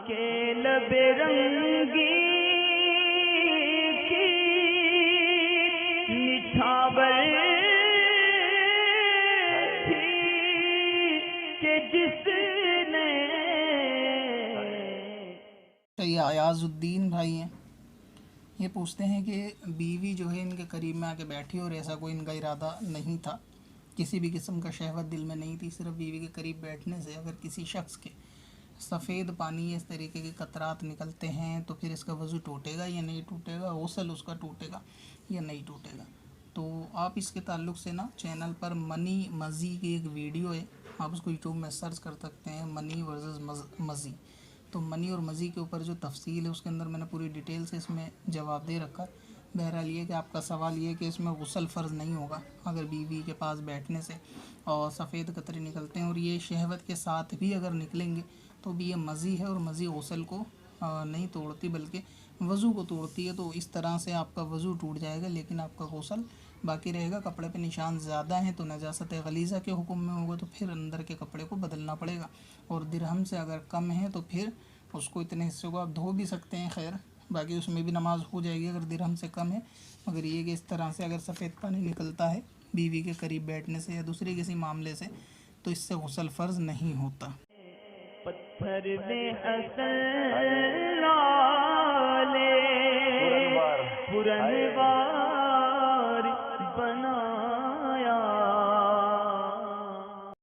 के लबे रंगी की निछावर थी कि जिसने। ये अयाजुद्दीन भाई हैं, ये पूछते हैं कि बीवी जो है इनके करीब में आके बैठी और ऐसा कोई इनका इरादा नहीं था, किसी भी किस्म का शहवत दिल में नहीं थी, सिर्फ बीवी के करीब बैठने से अगर किसी शख्स के सफ़ेद पानी इस तरीके के कतरात निकलते हैं तो फिर इसका वज़ू टूटेगा या नहीं टूटेगा, गुस्ल उसका टूटेगा या नहीं टूटेगा। तो आप इसके ताल्लुक़ से ना चैनल पर मनी मज़ी की एक वीडियो है, आप उसको यूट्यूब में सर्च कर सकते हैं, मनी वर्सेस मज़ी। तो मनी और मज़ी के ऊपर जो तफसील है उसके अंदर मैंने पूरी डिटेल से इसमें जवाब दे रखा। बहरहाल ये कि आपका सवाल ये है कि इसमें गुस्ल फ़र्ज़ नहीं होगा अगर बीवी के पास बैठने से और सफ़ेद कतरे निकलते हैं, और ये शहवत के साथ भी अगर निकलेंगे तो भी ये मज़ी है और मज़ी गुस्ल को नहीं तोड़ती बल्कि वज़ू को तोड़ती है। तो इस तरह से आपका वज़ू टूट जाएगा लेकिन आपका गुस्ल बाकी रहेगा। कपड़े पे निशान ज़्यादा हैं तो नजासत गलीज़ा के हुक्म में होगा, तो फिर अंदर के कपड़े को बदलना पड़ेगा। और दिरहम से अगर कम है तो फिर उसको इतने हिस्से को आप धो भी सकते हैं, खैर बाकी उसमें भी नमाज हो जाएगी अगर दिरहम से कम है। मगर ये कि इस तरह से अगर सफ़ेद पानी निकलता है बीवी के करीब बैठने से या दूसरे किसी मामले से तो इससे गुस्ल फ़र्ज़ नहीं होता। पत्थर में असल पुरनवार